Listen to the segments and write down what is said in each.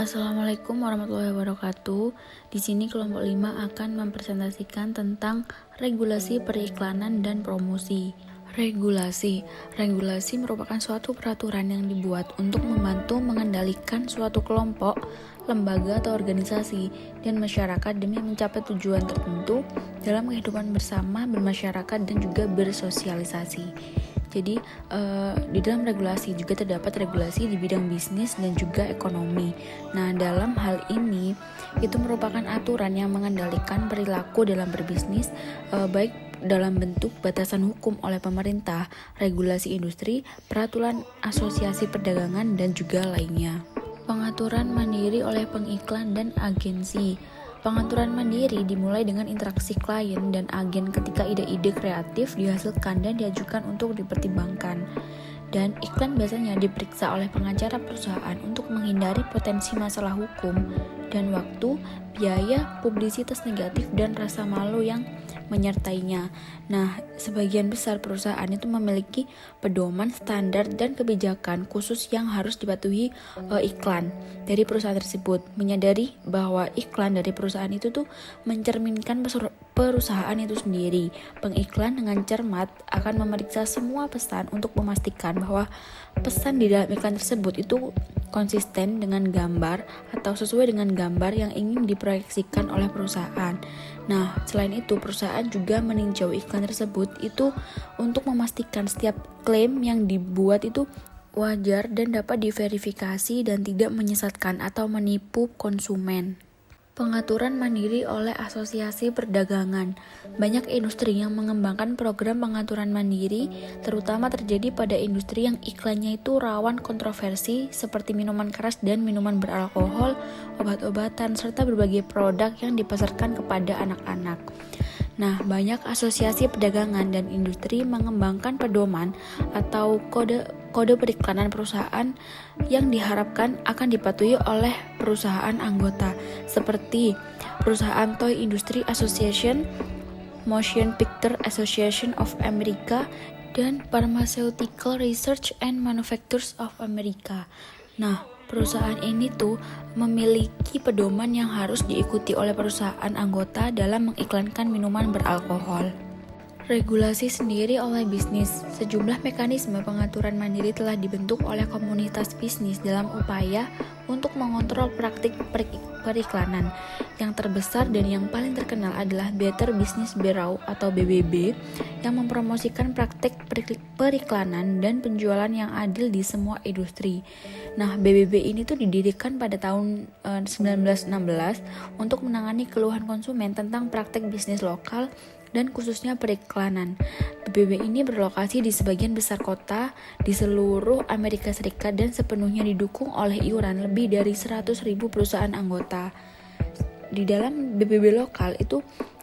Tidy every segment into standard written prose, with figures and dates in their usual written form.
Assalamualaikum warahmatullahi wabarakatuh. Di sini kelompok 5 akan mempresentasikan tentang regulasi periklanan dan promosi. Regulasi merupakan suatu peraturan yang dibuat untuk membantu mengendalikan suatu kelompok, lembaga atau organisasi dan masyarakat demi mencapai tujuan tertentu dalam kehidupan bersama, bermasyarakat dan juga bersosialisasi. Jadi di dalam regulasi juga terdapat regulasi di bidang bisnis dan juga ekonomi. Nah, dalam hal ini itu merupakan aturan yang mengendalikan perilaku dalam berbisnis, baik dalam bentuk batasan hukum oleh pemerintah, regulasi industri, peraturan asosiasi perdagangan dan juga lainnya. Pengaturan mandiri oleh pengiklan dan agensi. Pengaturan mandiri dimulai dengan interaksi klien dan agen ketika ide-ide kreatif dihasilkan dan diajukan untuk dipertimbangkan. Dan iklan biasanya diperiksa oleh pengacara perusahaan untuk menghindari potensi masalah hukum dan waktu, biaya, publisitas negatif, dan rasa malu yang menyertainya. Nah, sebagian besar perusahaan itu memiliki pedoman, standar, dan kebijakan khusus yang harus dipatuhi iklan dari perusahaan tersebut. Menyadari bahwa iklan dari perusahaan itu tuh mencerminkan perusahaan itu sendiri. Pengiklan dengan cermat akan memeriksa semua pesan untuk memastikan bahwa pesan di dalam iklan tersebut itu konsisten dengan gambar atau sesuai dengan gambar yang ingin diproyeksikan oleh perusahaan. Nah, selain itu perusahaan juga meninjau iklan tersebut itu untuk memastikan setiap klaim yang dibuat itu wajar dan dapat diverifikasi dan tidak menyesatkan atau menipu konsumen. Pengaturan mandiri oleh asosiasi perdagangan. Banyak industri yang mengembangkan program pengaturan mandiri, terutama terjadi pada industri yang iklannya itu rawan kontroversi seperti minuman keras dan minuman beralkohol, obat-obatan, serta berbagai produk yang dipasarkan kepada anak-anak. Nah, banyak asosiasi perdagangan dan industri mengembangkan pedoman atau kode periklanan perusahaan yang diharapkan akan dipatuhi oleh perusahaan anggota seperti perusahaan Toy Industry Association, Motion Picture Association of America, dan Pharmaceutical Research and Manufacturers of America. Nah, perusahaan ini tuh memiliki pedoman yang harus diikuti oleh perusahaan anggota dalam mengiklankan minuman beralkohol. Regulasi sendiri oleh bisnis. Sejumlah mekanisme pengaturan mandiri telah dibentuk oleh komunitas bisnis dalam upaya untuk mengontrol praktik periklanan. Yang terbesar dan yang paling terkenal adalah Better Business Bureau atau BBB yang mempromosikan praktik periklanan dan penjualan yang adil di semua industri. Nah, BBB ini tuh didirikan pada tahun 1916 untuk menangani keluhan konsumen tentang praktik bisnis lokal dan khususnya periklanan. BBB ini berlokasi di sebagian besar kota di seluruh Amerika Serikat dan sepenuhnya didukung oleh iuran lebih dari 100.000 perusahaan anggota. Di dalam BBB lokal itu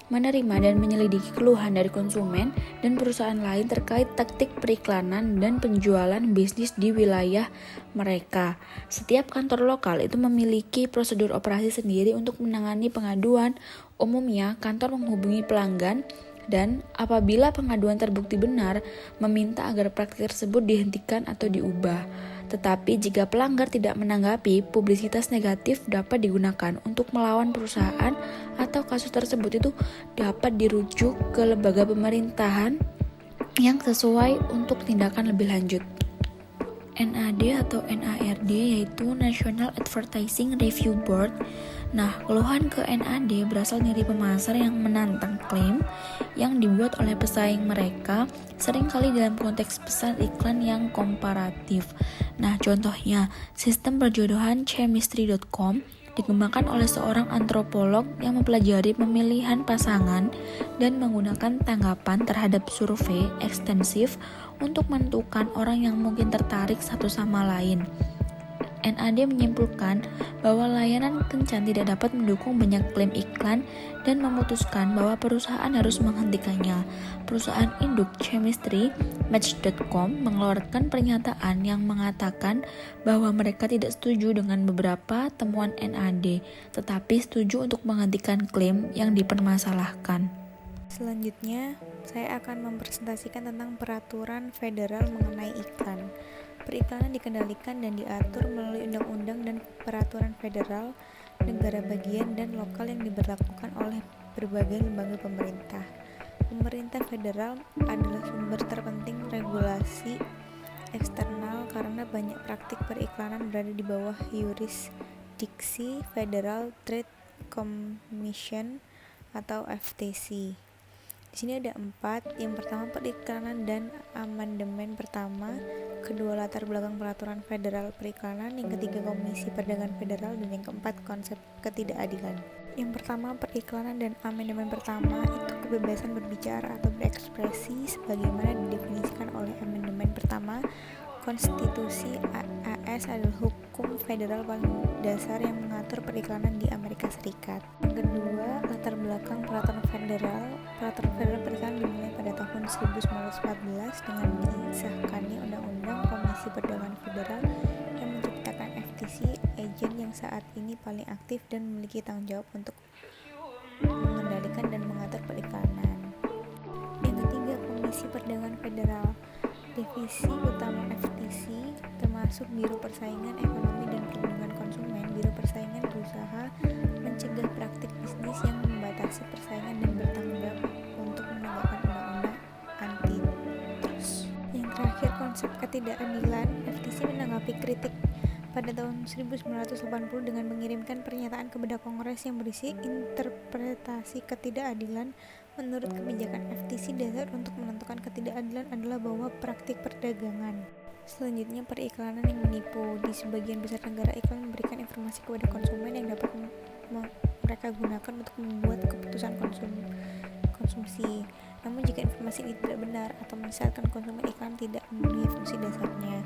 menerima dan menyelidiki keluhan dari konsumen dan perusahaan lain terkait taktik periklanan dan penjualan bisnis di wilayah mereka. Setiap kantor lokal itu memiliki prosedur operasi sendiri untuk menangani pengaduan. Umumnya, kantor menghubungi pelanggan dan apabila pengaduan terbukti benar, meminta agar praktik tersebut dihentikan atau diubah. Tetapi jika pelanggar tidak menanggapi, publisitas negatif dapat digunakan untuk melawan perusahaan atau kasus tersebut itu dapat dirujuk ke lembaga pemerintahan yang sesuai untuk tindakan lebih lanjut. NAD atau NARD yaitu National Advertising Review Board. Nah, keluhan ke NAD berasal dari pemasar yang menantang klaim yang dibuat oleh pesaing mereka, seringkali dalam konteks pesan iklan yang komparatif. Nah, contohnya, sistem perjodohan Chemistry.com dikembangkan oleh seorang antropolog yang mempelajari pemilihan pasangan dan menggunakan tanggapan terhadap survei ekstensif untuk menentukan orang yang mungkin tertarik satu sama lain. NAD menyimpulkan bahwa layanan kencan tidak dapat mendukung banyak klaim iklan dan memutuskan bahwa perusahaan harus menghentikannya. Perusahaan induk Chemistry, Match.com, mengeluarkan pernyataan yang mengatakan bahwa mereka tidak setuju dengan beberapa temuan NAD, tetapi setuju untuk menghentikan klaim yang dipermasalahkan. Selanjutnya, saya akan mempresentasikan tentang peraturan federal mengenai iklan. Periklanan dikendalikan dan diatur melalui undang-undang dan peraturan federal, negara bagian, dan lokal yang diberlakukan oleh berbagai lembaga pemerintah. Pemerintah federal adalah sumber terpenting regulasi eksternal karena banyak praktik periklanan berada di bawah yurisdiksi Federal Trade Commission atau FTC. Di sini ada 4. Yang pertama, periklanan dan amandemen pertama. Kedua, latar belakang peraturan federal periklanan. Yang ketiga, Komisi Perdagangan Federal. Dan yang keempat, konsep ketidakadilan. Yang pertama, periklanan dan amandemen pertama itu kebebasan berbicara atau berekspresi sebagaimana didefinisikan oleh amandemen pertama. Konstitusi AS adalah hukum federal paling dasar yang mengatur periklanan di Amerika Serikat. Yang kedua, latar belakang peraturan federal. Peraturan federal periklanan dimulai pada tahun 1914 dengan disahkannya Undang-Undang Komisi Perdagangan Federal yang menciptakan FTC, agen yang saat ini paling aktif dan memiliki tanggung jawab untuk mengendalikan dan mengatur periklanan. Yang ketiga, Komisi Perdagangan Federal. Divisi utama FTC termasuk Biro Persaingan Ekonomi dan Perlindungan Konsumen. Biro Persaingan berusaha mencegah praktik bisnis yang membatasi persaingan dan bertanggung jawab untuk menegakkan undang-undang antitrust. Yang terakhir, konsep ketidakadilan. FTC menanggapi kritik pada tahun 1980 dengan mengirimkan pernyataan kepada Kongres yang berisi interpretasi ketidakadilan. Menurut kebijakan FTC, dasar untuk menentukan ketidakadilan adalah bahwa praktik perdagangan. Selanjutnya, periklanan yang menipu. Di sebagian besar negara, iklan memberikan informasi kepada konsumen yang dapat mereka gunakan untuk membuat keputusan konsumsi. Namun jika informasi ini tidak benar atau menyesatkan konsumen, iklan tidak memenuhi fungsi dasarnya.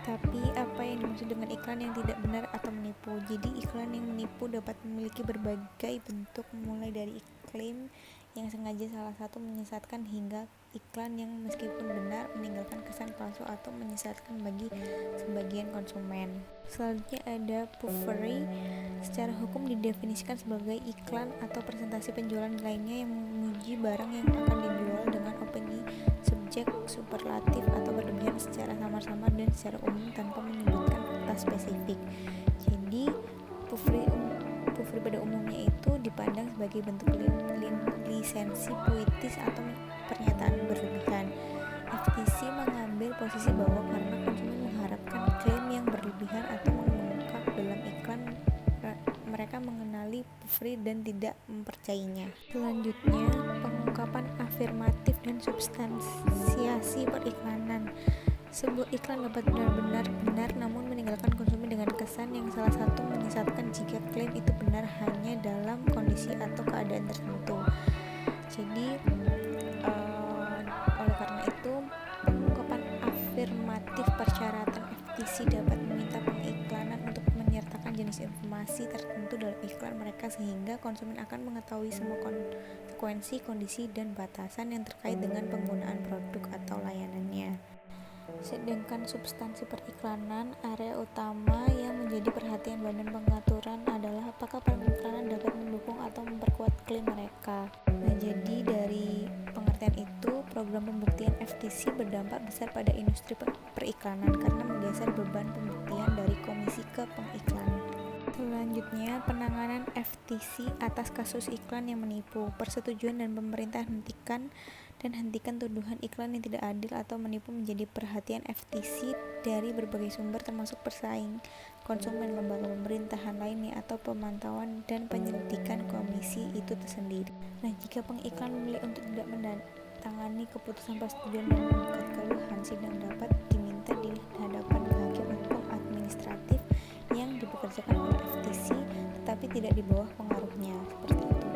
Tapi apa yang dimaksud dengan iklan yang tidak benar atau menipu? Jadi iklan yang menipu dapat memiliki berbagai bentuk, mulai dari klaim yang sengaja salah satu menyesatkan hingga iklan yang meskipun benar meninggalkan kesan palsu atau menyesatkan bagi sebagian konsumen. Selanjutnya ada puffery. Secara hukum didefinisikan sebagai iklan atau presentasi penjualan lainnya yang memuji barang yang akan dijual dengan opini subjek, superlatif atau berlebihan secara samar-samar dan secara umum tanpa menyebutkan fakta spesifik. Jadi puffery pada umumnya itu dipandang sebagai bentuk lisensi puitis atau pernyataan berlebihan. FTC mengambil posisi bahwa karena konsumen mengharapkan klaim yang berlebihan atau mengungkap dalam iklan, mereka mengenali puffery dan tidak mempercayainya. Selanjutnya, pengungkapan afirmatif dan substansiasi periklanan. Sebuah iklan dapat benar-benar benar namun meninggalkan konsumen dengan kesan yang salah satu menyesatkan jika klaim itu benar hanya dalam kondisi atau keadaan tertentu. Jadi oleh karena itu, pengungkapan afirmatif persyaratan FTC dapat meminta pengiklanan untuk menyertakan jenis informasi tertentu dalam iklan mereka sehingga konsumen akan mengetahui semua konsekuensi, kondisi, dan batasan yang terkait dengan penggunaan produk atau layanannya. Sedangkan substansi periklanan, area utama yang menjadi perhatian badan pengaturan adalah apakah periklanan dapat mendukung atau memperkuat klaim mereka. Nah, jadi dari pengertian itu, program pembuktian FTC berdampak besar pada industri periklanan karena menggeser beban pembuktian dari komisi ke pengiklanan. Selanjutnya, penanganan FTC atas kasus iklan yang menipu. Persetujuan dan pemerintah hentikan tuduhan iklan yang tidak adil atau menipu menjadi perhatian FTC dari berbagai sumber termasuk pesaing, konsumen, lembaga pemerintahan lainnya, atau pemantauan dan penyelidikan komisi itu tersendiri. Nah, jika pengiklan memilih untuk tidak mendatangani keputusan persetujuan dan mengikat keluhan, sidang dapat diminta di hadapan hakim hukum administratif yang dipekerjakan oleh FTC tetapi tidak di bawah pengaruhnya, seperti itu.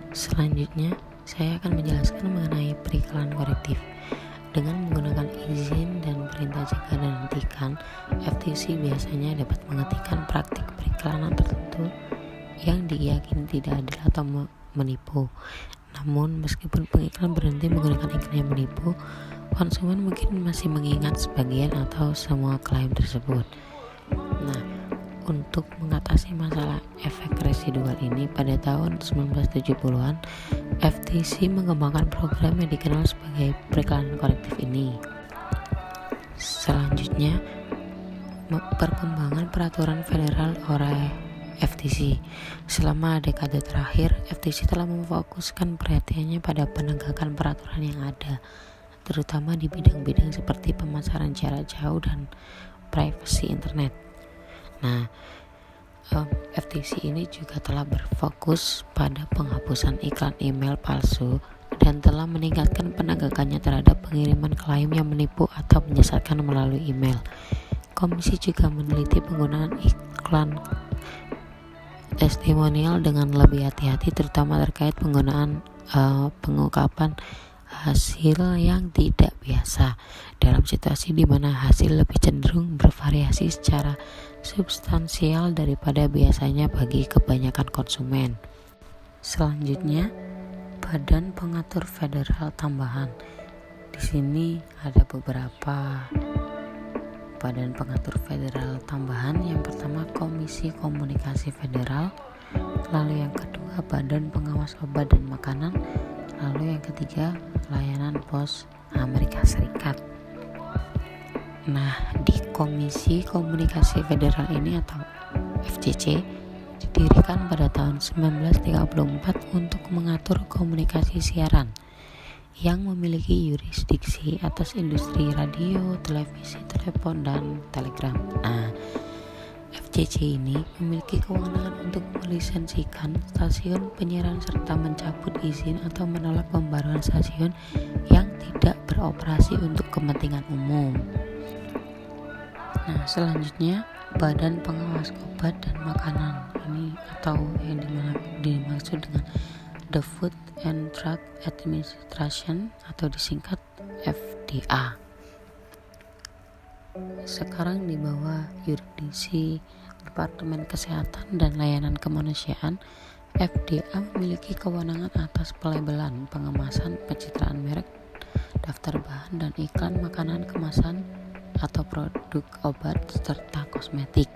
Selanjutnya, saya akan menjelaskan mengenai periklanan korektif. Dengan menggunakan izin dan perintah cegah dan hentikan, FTC biasanya dapat menghentikan praktik periklanan tertentu yang diyakini tidak adil atau menipu. Namun, meskipun pengiklan berhenti menggunakan iklan yang menipu, konsumen mungkin masih mengingat sebagian atau semua klaim tersebut. Nah, untuk mengatasi masalah efek residual ini, pada tahun 1970-an, FTC mengembangkan program yang dikenal sebagai periklanan korektif ini. Selanjutnya, perkembangan peraturan federal oleh FTC. Selama dekade terakhir, FTC telah memfokuskan perhatiannya pada penegakan peraturan yang ada, terutama di bidang-bidang seperti pemasaran jarak jauh dan privasi internet. Nah, FTC ini juga telah berfokus pada penghapusan iklan email palsu dan telah meningkatkan penegakannya terhadap pengiriman klaim yang menipu atau menyesatkan melalui email. Komisi juga meneliti penggunaan iklan testimonial dengan lebih hati-hati, terutama terkait penggunaan pengungkapan hasil yang tidak biasa dalam situasi di mana hasil lebih cenderung bervariasi secara substansial daripada biasanya bagi kebanyakan konsumen. Selanjutnya, Badan Pengatur Federal tambahan. Di sini ada beberapa Badan Pengatur Federal tambahan. Yang pertama, Komisi Komunikasi Federal, lalu yang kedua Badan Pengawas Obat dan Makanan, lalu yang ketiga Layanan Pos Amerika Serikat. Nah, di Komisi Komunikasi Federal ini atau FCC didirikan pada tahun 1934 untuk mengatur komunikasi siaran yang memiliki yurisdiksi atas industri radio, televisi, telepon, dan telegram. Nah, FCC ini memiliki kewenangan untuk melisensikan stasiun penyiaran serta mencabut izin atau menolak pembaruan stasiun yang tidak beroperasi untuk kepentingan umum. Nah, selanjutnya Badan Pengawas Obat dan Makanan ini atau yang dimaksud dengan The Food and Drug Administration atau disingkat FDA. Sekarang di bawah yurisdiksi Departemen Kesehatan dan Layanan Kemanusiaan, FDA memiliki kewenangan atas pelabelan, pengemasan, pencitraan merek, daftar bahan dan iklan makanan kemasan atau produk obat serta kosmetik.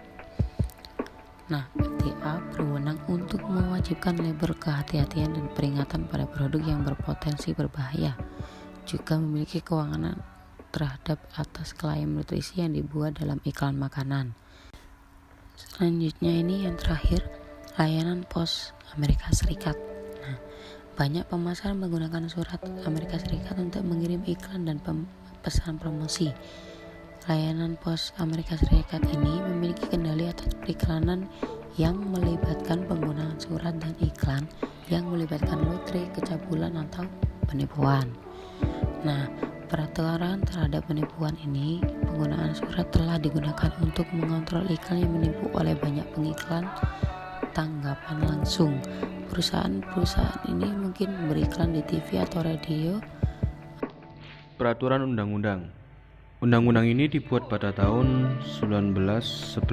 Nah, FDA berwenang untuk mewajibkan label kehati-hatian dan peringatan pada produk yang berpotensi berbahaya. Juga memiliki kewenangan terhadap atas klaim nutrisi yang dibuat dalam iklan makanan. Selanjutnya ini yang terakhir, Layanan Pos Amerika Serikat. Nah, banyak pemasaran menggunakan surat Amerika Serikat untuk mengirim iklan dan pesan promosi. Layanan Pos Amerika Serikat ini memiliki kendali atas periklanan yang melibatkan penggunaan surat dan iklan yang melibatkan lotre, kecabulan, atau penipuan. Nah, peraturan terhadap penipuan ini, penggunaan surat telah digunakan untuk mengontrol iklan yang menipu oleh banyak pengiklan tanggapan langsung. Perusahaan-perusahaan ini mungkin beriklan di TV atau radio. Peraturan undang-undang. Undang-undang ini dibuat pada tahun 1911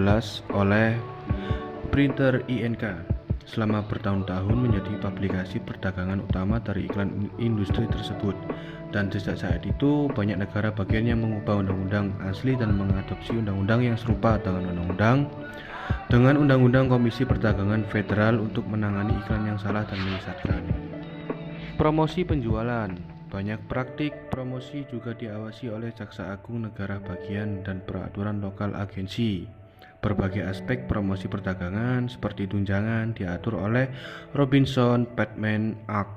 oleh Printer INK. Selama bertahun-tahun menjadi publikasi perdagangan utama dari iklan industri tersebut. Dan sejak saat itu banyak negara bagian yang mengubah undang-undang asli dan mengadopsi undang-undang yang serupa dengan undang-undang Komisi Perdagangan Federal untuk menangani iklan yang salah dan menyesatkan. Promosi penjualan. Banyak praktik promosi juga diawasi oleh Jaksa Agung Negara Bagian dan peraturan lokal agensi. Berbagai aspek promosi perdagangan seperti tunjangan diatur oleh Robinson-Patman Act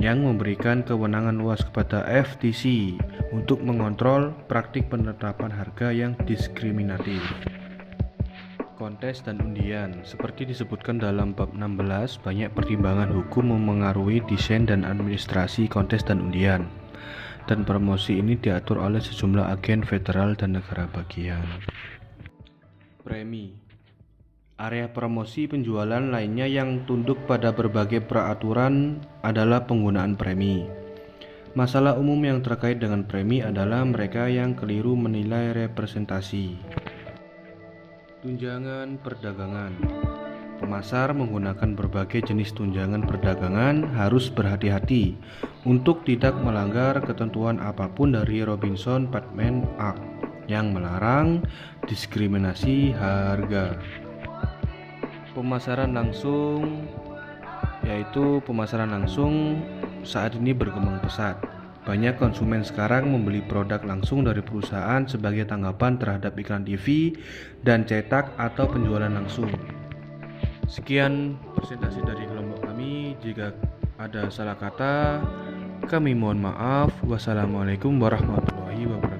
yang memberikan kewenangan luas kepada FTC untuk mengontrol praktik penetapan harga yang diskriminatif. Kontes dan undian. Seperti disebutkan dalam bab 16, banyak pertimbangan hukum memengaruhi desain dan administrasi kontes dan undian. Dan promosi ini diatur oleh sejumlah agen federal dan negara bagian. Premi. Area promosi penjualan lainnya yang tunduk pada berbagai peraturan adalah penggunaan premi. Masalah umum yang terkait dengan premi adalah mereka yang keliru menilai representasi. Tunjangan perdagangan. Pemasar menggunakan berbagai jenis tunjangan perdagangan harus berhati-hati untuk tidak melanggar ketentuan apapun dari Robinson-Patman Act yang melarang diskriminasi harga. Pemasaran langsung, yaitu pemasaran langsung saat ini berkembang pesat. Banyak konsumen sekarang membeli produk langsung dari perusahaan sebagai tanggapan terhadap iklan TV dan cetak atau penjualan langsung. Sekian presentasi dari kelompok kami. Jika ada salah kata, kami mohon maaf. Wassalamualaikum warahmatullahi wabarakatuh.